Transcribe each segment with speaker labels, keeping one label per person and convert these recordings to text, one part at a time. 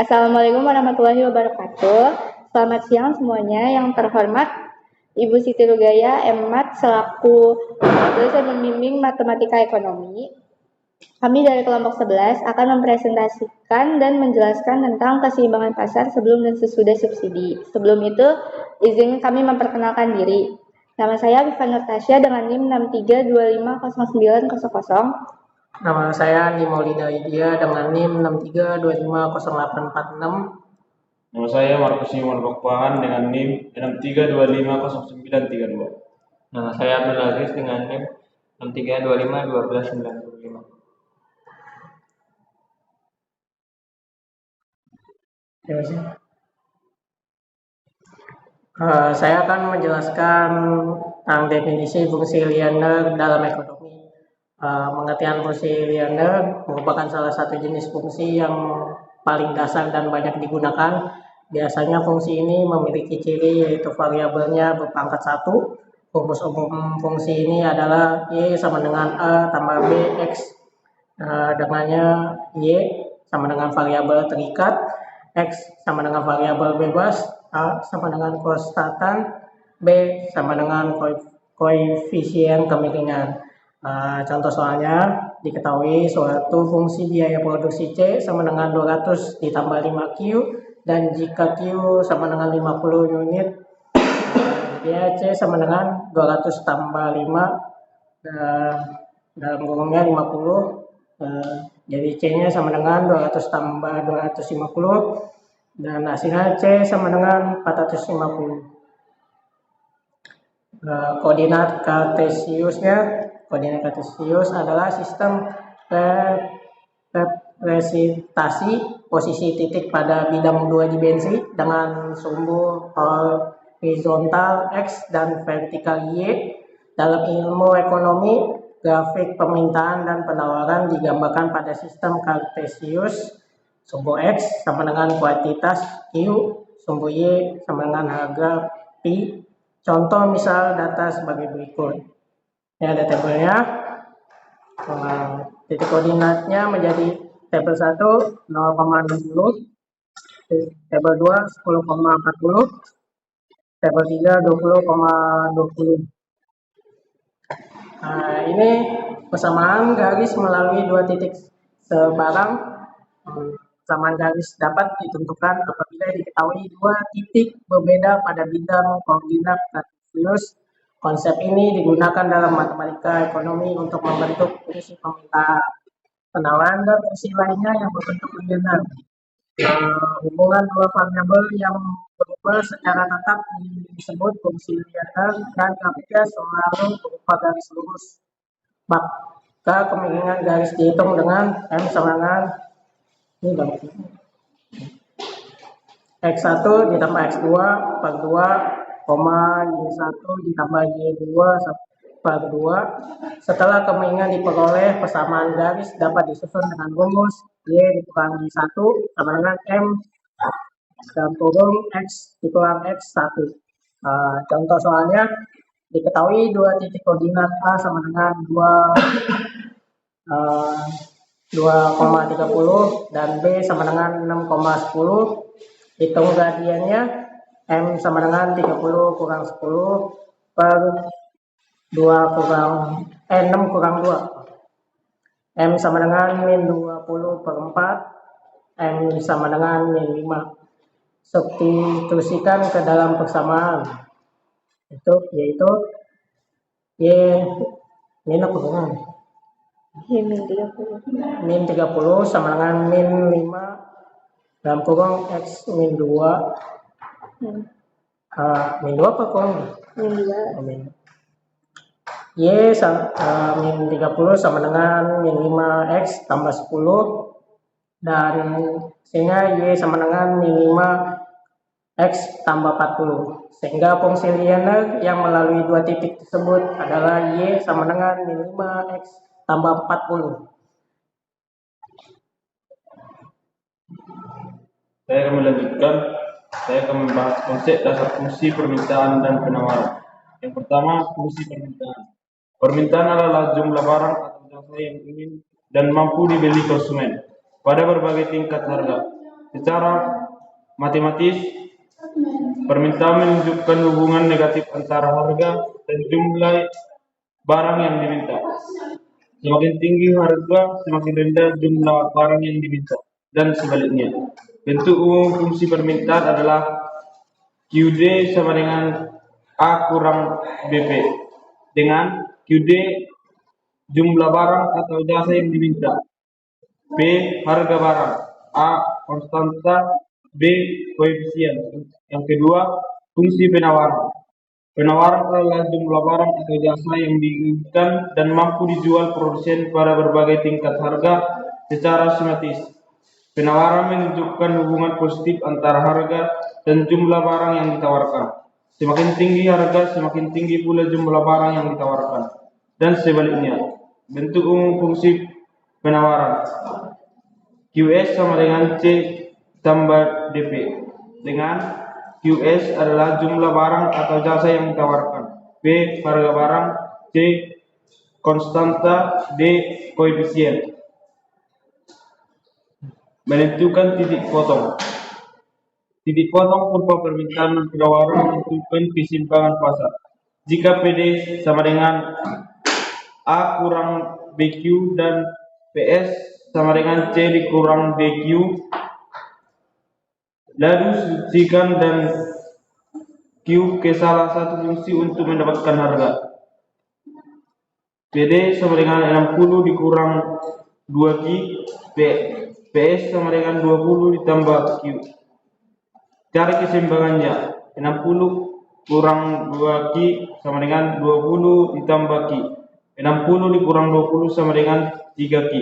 Speaker 1: Assalamualaikum warahmatullahi wabarakatuh. Selamat siang semuanya. Yang terhormat Ibu Siti Rugaya, MMat selaku dosen pembimbing matematika ekonomi. Kami dari kelompok 11 akan mempresentasikan dan menjelaskan tentang keseimbangan pasar sebelum dan sesudah subsidi. Sebelum itu, izin kami memperkenalkan diri. Nama saya Viva Nurtasya dengan NIM 63250900.
Speaker 2: Nama saya Nimolida Idya dengan NIM 63250846.
Speaker 3: Nama saya Markus Iwan Rokpahan dengan NIM 63250932.
Speaker 4: Nama saya Abdul Aziz dengan NIM 63251295.
Speaker 2: Saya akan menjelaskan tentang definisi fungsi linear dalam ekonomi. Pengertian fungsi linear merupakan salah satu jenis fungsi yang paling dasar dan banyak digunakan. Biasanya fungsi ini memiliki ciri yaitu variabelnya berpangkat 1. Rumus umum fungsi ini adalah Y sama dengan A tambah B X. Dengannya Y sama dengan variabel terikat, X sama dengan variabel bebas, A sama dengan konstantan, B sama dengan koefisien kemiringan. Contoh soalnya, diketahui suatu fungsi biaya produksi C sama dengan 200 ditambah 5Q, dan jika Q sama dengan 50 unit, biaya C sama dengan 200 tambah 5, dalam kurungnya 50, jadi C-nya sama dengan 200 tambah 250, dan hasilnya C sama dengan 450. Koordinat Kartesius adalah sistem representasi posisi titik pada bidang 2 dimensi dengan sumbu horizontal X dan vertikal Y. Dalam ilmu ekonomi, grafik permintaan dan penawaran digambarkan pada sistem Kartesius. Sumbu X sama dengan kuantitas Q, sumbu Y sama dengan harga P. Contoh misal data sebagai berikut. Ini ada tabelnya. Titik koordinatnya menjadi tabel 1 0,60, tabel 2 10,40, tabel 3 20,20. Ini persamaan garis melalui 2 titik sebarang. Persamaan garis dapat ditentukan apabila diketahui 2 titik berbeda pada bidang koordinat Kartesius. Konsep ini digunakan dalam matematika ekonomi untuk membentuk fungsi permintaan, penawaran, dan fungsi lainnya yang berbentuk linear. Hubungan 2 variabel yang berubah secara tetap disebut fungsi linear, dan grafiknya selalu berupa garis lurus. Maka kemiringan garis dihitung dengan M sama dengan X1 ditambah X2 per 2, Y1 ditambah Y2 per 2. Setelah kemiringan diperoleh, persamaan garis dapat disusun dengan rumus Y dikurangi 1 sama dengan M dalam kurung X dikurang X1. Contoh soalnya, diketahui 2 titik koordinat A sama dengan 2,30 dan B sama dengan 6,10. Hitung gradiennya, M sama dengan 30 kurang 10 per 6 kurang 2. M sama dengan min 20 per 4, M sama dengan min 5. Substitusikan ke dalam persamaan, yaitu Y min apa kurang? Min 30 sama dengan min 5 dalam kurung X min 2. Min 2 apa kurang?
Speaker 1: Min 2.
Speaker 2: Y min 30 sama dengan min 5X tambah 10, dan sehingga Y sama dengan min 5X tambah 40. Sehingga fungsi linear yang melalui 2 titik tersebut adalah Y sama dengan min 5X tambah 40.
Speaker 3: Saya akan melanjutkan. Saya akan membahas konsep dasar fungsi permintaan dan penawaran. Yang pertama, fungsi permintaan. Permintaan adalah jumlah barang atau jasa yang ingin dan mampu dibeli konsumen pada berbagai tingkat harga. Secara matematis, permintaan menunjukkan hubungan negatif antara harga dan jumlah barang yang diminta. Semakin tinggi harga, semakin rendah jumlah barang yang diminta, dan sebaliknya. Bentuk umum fungsi permintaan adalah QD sama dengan A kurang BP, dengan QD jumlah barang atau jasa yang diminta, B harga barang, A konstanta, B koefisien. Yang kedua, fungsi penawaran. Penawaran adalah jumlah barang atau jasa yang diinginkan dan mampu dijual produsen pada berbagai tingkat harga secara sistematis. Penawaran menunjukkan hubungan positif antara harga dan jumlah barang yang ditawarkan. Semakin tinggi harga, semakin tinggi pula jumlah barang yang ditawarkan. Dan sebaliknya. Bentuk umum fungsi penawaran. QS sama dengan C tambah DP. Dengan QS adalah jumlah barang atau jasa yang ditawarkan. B harga barang. C konstanta. D koefisien. Menentukan titik potong. Titik potong kurva permintaan dan penawaran menentukan keseimbangan pasar. Jika PD sama dengan A kurang BQ dan PS sama dengan C dikurang BQ, lalu substitusikan dan Q ke salah satu fungsi untuk mendapatkan harga. PD sama dengan 60 dikurang 2Q, PS sama dengan 20 ditambah Q. Cari keseimbangannya. 60 kurang 2Q sama dengan 20 ditambah Q. 60 dikurang 20 sama dengan 3Q.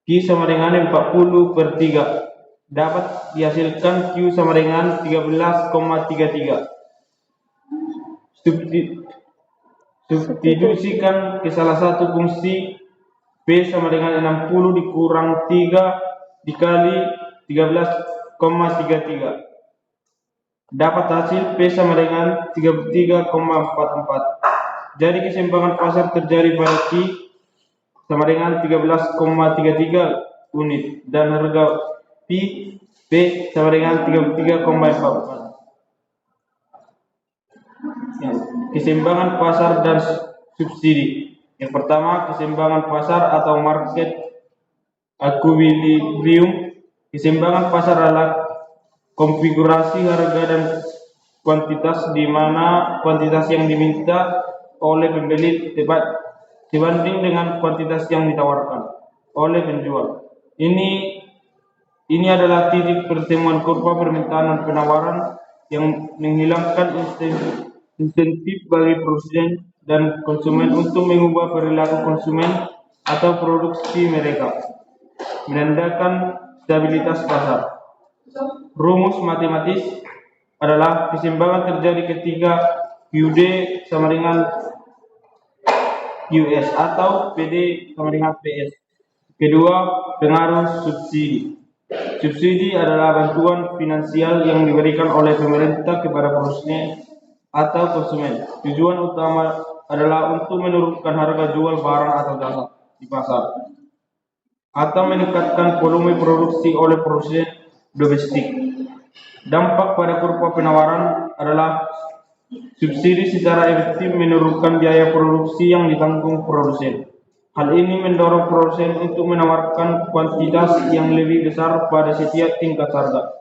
Speaker 3: Q sama dengan 40 per 3. Dapat dihasilkan Q sama dengan 13,33. Substitusikan ke salah satu fungsi. P sama dengan 60 dikurang 3 dikali 13,33. Dapat hasil P sama dengan 33,44. Jadi keseimbangan pasar terjadi pada Q sama dengan 13,33 unit dan harga P sama dengan 33,44. Keseimbangan pasar dan subsidi. Yang pertama, keseimbangan pasar atau market equilibrium. Keseimbangan pasar adalah konfigurasi harga dan kuantitas di mana kuantitas yang diminta oleh pembeli dibanding dengan kuantitas yang ditawarkan oleh penjual. Ini adalah titik pertemuan kurva permintaan dan penawaran yang menghilangkan insentif bagi produsen dan konsumen untuk mengubah perilaku konsumen atau produksi mereka, menandakan stabilitas pasar. Rumus matematis adalah keseimbangan terjadi ketika QD sama dengan QS atau PD sama dengan PS. Kedua, pengaruh subsidi. Subsidi adalah bantuan finansial yang diberikan oleh pemerintah kepada produsen atau konsumen. Tujuan utama adalah untuk menurunkan harga jual barang atau jasa di pasar atau meningkatkan volume produksi oleh produsen domestik. Dampak pada kurva penawaran adalah subsidi secara efektif menurunkan biaya produksi yang ditanggung produsen. Hal ini mendorong produsen untuk menawarkan kuantitas yang lebih besar pada setiap tingkat harga.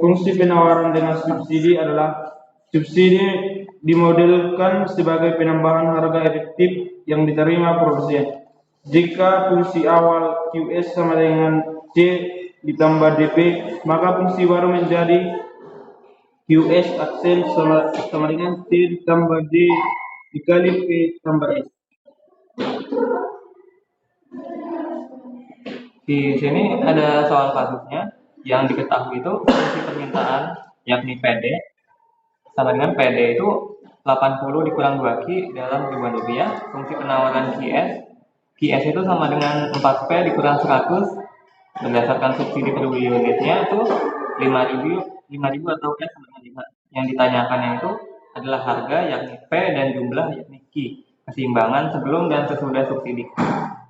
Speaker 3: Fungsi penawaran dengan subsidi adalah subsidi dimodelkan sebagai penambahan harga efektif yang diterima produsen. Jika fungsi awal QS sama dengan C ditambah DP, maka fungsi baru menjadi QS aksen sama dengan T ditambah D dikali P tambah S.
Speaker 4: Di sini ada soal kasusnya yang diketahui itu fungsi permintaan yakni PD sama dengan PD itu 80 dikurang 2Q dalam ribuan rupiah. Fungsi penawaran QS itu sama dengan 4P dikurang 100 berdasarkan subsidi per unitnya itu 5.000 atau S sama dengan 5. Yang ditanyakannya itu adalah harga yakni P dan jumlah yakni Q, keseimbangan sebelum dan sesudah subsidi.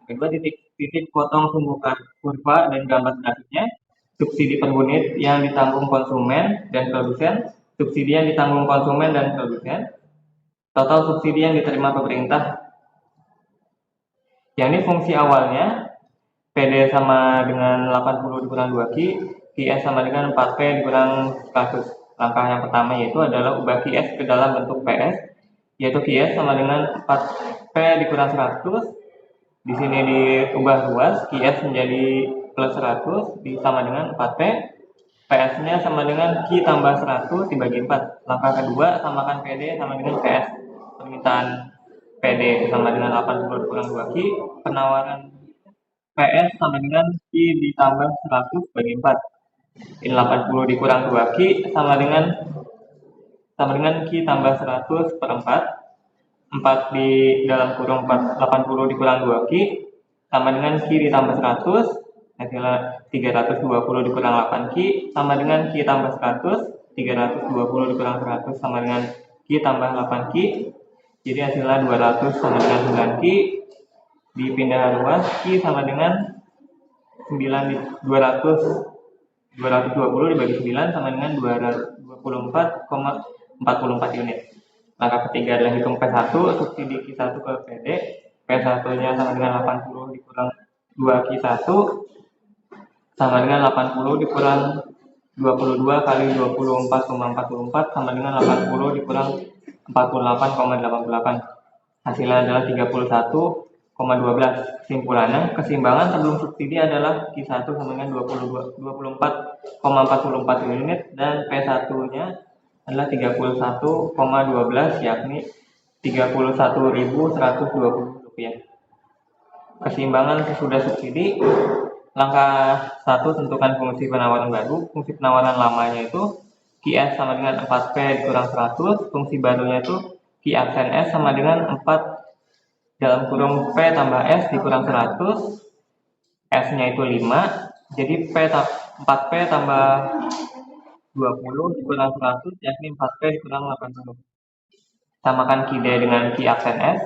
Speaker 4: Kedua, titik titik potong sumbu kurva dan gambar grafiknya, subsidi per unit yang ditanggung konsumen dan produsen, subsidi yang ditanggung konsumen dan produsen, total subsidi yang diterima pemerintah. Yang ini fungsi awalnya, PD sama dengan 80 dikurang 2Q, QS sama dengan 4P dikurang 100. Langkah yang pertama yaitu adalah ubah QS ke dalam bentuk PS, yaitu QS sama dengan 4P dikurang 100. Di sini diubah ruas, QS menjadi plus 100 sama dengan 4P. PS-nya sama dengan Q tambah 100 dibagi 4. Langkah kedua, samakan PD sama dengan PS. Permintaan PD sama dengan 80 dikurang 2Q. Penawaran PS sama dengan Q ditambah 100 bagi 4. Ini 80 dikurang 2Q sama dengan Q tambah 100 per 4. 4 di dalam kurung 80 dikurang 2Q sama dengan Q ditambah 100. Hasilnya 320 dikurang 8Q sama dengan Q tambah 100. 320 dikurang 100 sama dengan Q tambah 8Q. Jadi hasilnya 200 sama dengan 9Q. Dipindah ruas, Q sama dengan 220 dibagi 9 sama dengan 224,44 unit. Langkah ketiga adalah hitung P1, subsidi Q1 ke PD. P1-nya sama dengan 80 dikurang 2Q1 sama dengan 80 dikurang 22 kali 24,44 sama dengan 80 dikurang 48,88. Hasilnya adalah 31,12. Kesimpulannya, keseimbangan sebelum subsidi adalah Q1 sama dengan 24,44 unit dan P1-nya adalah 31,12 yakni Rp31.120. Keseimbangan sesudah subsidi. Langkah 1, tentukan fungsi penawaran baru. Fungsi penawaran lamanya itu QS sama dengan 4P dikurang 100. Fungsi barunya itu Q absen S sama dengan 4 dalam kurung P tambah S dikurang 100. S-nya itu 5. Jadi 4P tambah 20 dikurang 100 yakni 4P dikurang 80. Samakan Q D dengan Q absen S.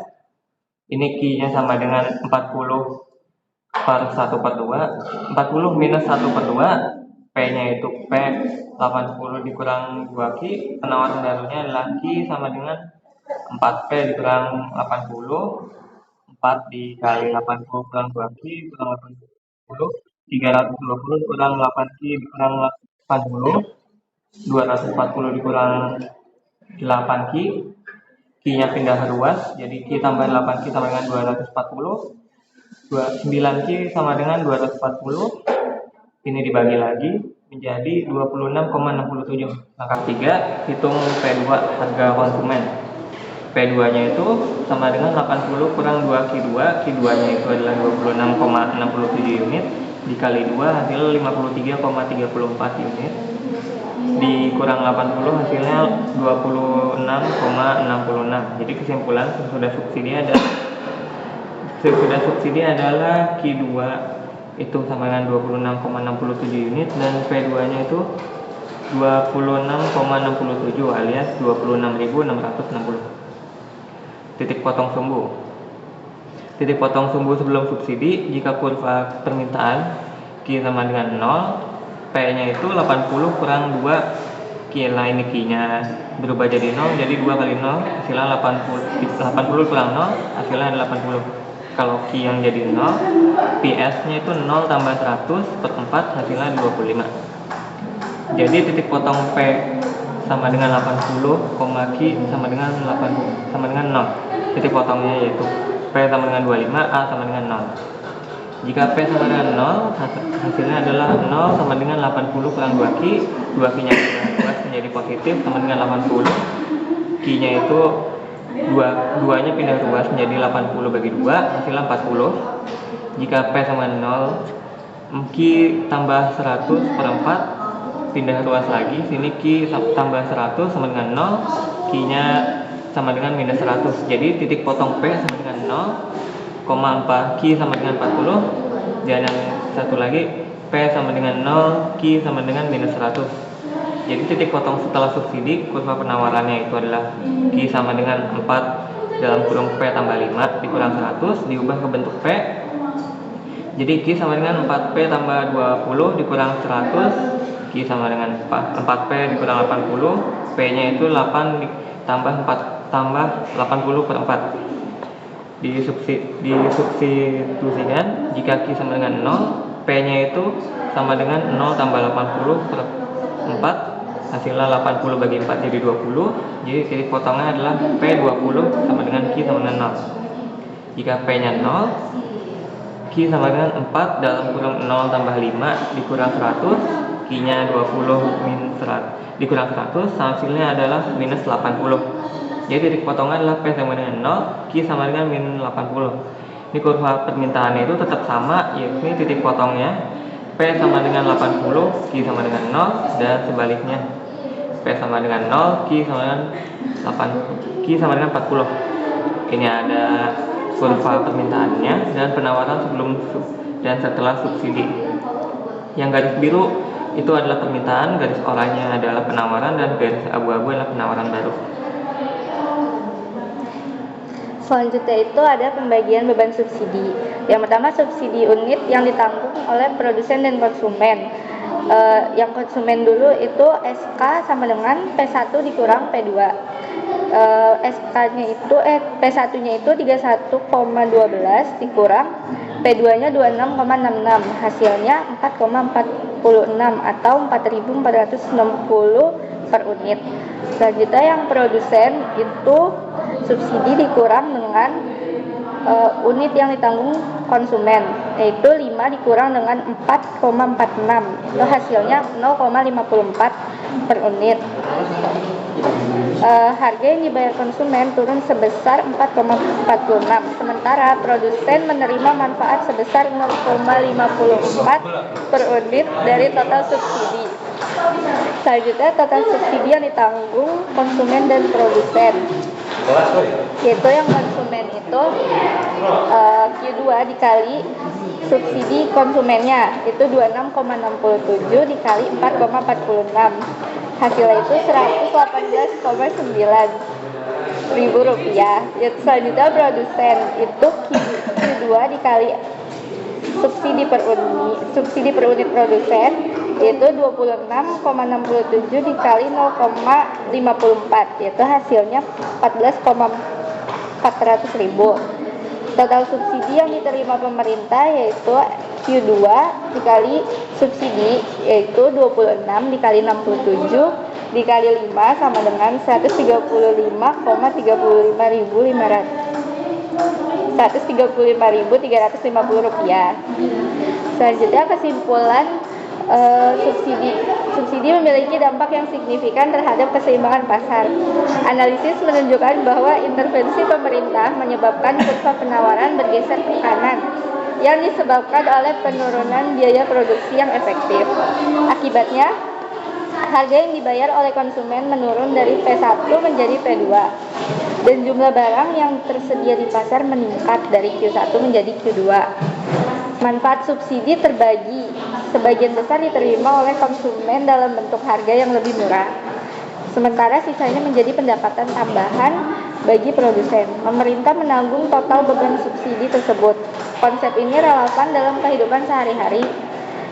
Speaker 4: Ini Q-nya sama dengan 40 per 1 per 2. 40 minus 1 per 2. P-nya itu P 80 dikurang 2Q. Penawaran barunya adalah Q sama dengan 4P dikurang 80. 4 dikali 80 kurang 2Q kurang 80. 320 dikurang 8Q dikurang 80. 240 dikurang 8Q. Q-nya pindah ruas, jadi Q tambah 8Q sama dengan 240. 9Q sama dengan 240. Ini dibagi lagi menjadi 26,67. Langkah 3, hitung P2 harga konsumen. P2-nya itu sama dengan 80 kurang 2Q2. Q2-nya itu adalah 26,67 unit. Dikali 2 hasil 53,34 unit. Dikurang 80 hasilnya 26,66. Jadi kesimpulan sesudah subsidi adalah Q2 itu sama dengan 26,67 unit dan P2-nya itu 26,67 alias 26.660. Titik potong sumbu. Titik potong sumbu sebelum subsidi jika kurva permintaan Q sama dengan 0, P-nya itu 80 kurang 2 Q. Nah ini Q-nya berubah jadi 0, jadi 2 kali 0 hasilnya 80 kurang 0 hasilnya adalah 80. Kalau Q yang jadi 0, PS-nya itu 0 tambah 100 per 4 hasilnya 25. Jadi titik potong P sama dengan 80, Q sama dengan 80 sama dengan 0. Titik potongnya yaitu P sama dengan 25, A sama dengan 0. Jika P sama dengan 0, hasilnya adalah 0 sama dengan 80 kurang 2Q. 2Q-nya menjadi positif sama dengan 80. Q-nya itu 2-nya pindah ruas menjadi 80 bagi 2, hasilnya 40. Jika P sama 0, Q tambah 100 per 4, pindah ruas lagi, sini Q tambah 100 sama dengan 0, Q-nya sama dengan minus 100. Jadi titik potong P sama dengan 0, Q sama dengan 40, dan yang satu lagi P sama dengan 0, Q sama dengan minus 100. Jadi titik potong setelah subsidi, kurva penawarannya itu adalah Q sama dengan 4 dalam kurung P tambah 5 dikurang 100, diubah ke bentuk P. Jadi Q sama dengan 4P tambah 20 dikurang 100, Q sama dengan 4P dikurang 80, P-nya itu 8 tambah 4 tambah 80 per 4. Disubstitusikan, jika Q sama dengan 0, P-nya itu sama dengan 0 tambah 80 per 4, hasilnya 80 bagi 4 jadi 20, jadi titik potongnya adalah P20 sama dengan Q sama dengan 0. Jika P-nya 0, Q sama dengan 4 dalam kurung 0 tambah 5 dikurang 100, Q-nya 20 min 100 dikurang 100, hasilnya adalah minus 80. Jadi titik potongnya adalah P sama dengan 0, Q sama dengan min 80. Ini kurva permintaannya itu tetap sama, yaitu titik potongnya P sama dengan 80, Q sama dengan 0, dan sebaliknya P sama dengan 0, Q sama dengan 8, Q sama dengan 40. Ini ada kurva permintaannya dan penawaran sebelum dan setelah subsidi. Yang garis biru itu adalah permintaan, garis oranye adalah penawaran, dan garis abu-abu adalah penawaran baru.
Speaker 1: Selanjutnya itu ada pembagian beban subsidi. Yang pertama, subsidi unit yang ditanggung oleh produsen dan konsumen. Yang konsumen dulu itu SK sama dengan P1 dikurang P2. SK-nya itu P1-nya itu 31,12 dikurang P2-nya 26,66, hasilnya 4,46 atau 4.460 per unit. Selanjutnya yang produsen itu subsidi dikurang dengan unit yang ditanggung konsumen, yaitu 5 dikurang dengan 4,46, itu hasilnya 0,54 per unit. Harga yang dibayar konsumen turun sebesar 4,46, sementara produsen menerima manfaat sebesar 0,54 per unit dari total subsidi. Selanjutnya total subsidi yang ditanggung konsumen dan produsen, yaitu yang konsumen itu Q2 dikali subsidi konsumennya itu 26,67 dikali 4,46, hasilnya itu 118,9 ribu rupiah. Selanjutnya produsen itu Q2 dikali subsidi per unit produsen yaitu 26,67 dikali 0,54, yaitu hasilnya 14,400 ribu. Total subsidi yang diterima pemerintah yaitu Q2 dikali subsidi yaitu 26 dikali 67 dikali 5 sama dengan 135,350 rupiah. Selanjutnya kesimpulan, subsidi memiliki dampak yang signifikan terhadap keseimbangan pasar. Analisis menunjukkan bahwa intervensi pemerintah menyebabkan kurva penawaran bergeser ke kanan yang disebabkan oleh penurunan biaya produksi yang efektif. Akibatnya, harga yang dibayar oleh konsumen menurun dari P1 menjadi P2 dan jumlah barang yang tersedia di pasar meningkat dari Q1 menjadi Q2. Manfaat subsidi terbagi, sebagian besar diterima oleh konsumen dalam bentuk harga yang lebih murah, sementara sisanya menjadi pendapatan tambahan bagi produsen. Pemerintah menanggung total beban subsidi tersebut. Konsep ini relevan dalam kehidupan sehari-hari,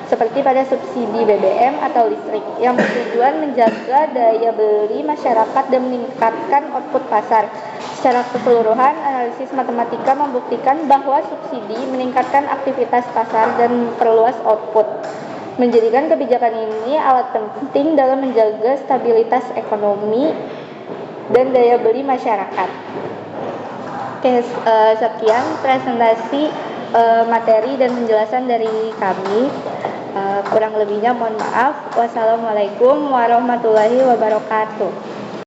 Speaker 1: seperti pada subsidi BBM atau listrik, yang bertujuan menjaga daya beli masyarakat dan meningkatkan output pasar. Secara keseluruhan, analisis matematika membuktikan bahwa subsidi meningkatkan aktivitas pasar dan memperluas output, menjadikan kebijakan ini alat penting dalam menjaga stabilitas ekonomi dan daya beli masyarakat. Oke, sekian presentasi materi dan penjelasan dari kami. Kurang lebihnya mohon maaf. Wassalamualaikum warahmatullahi wabarakatuh.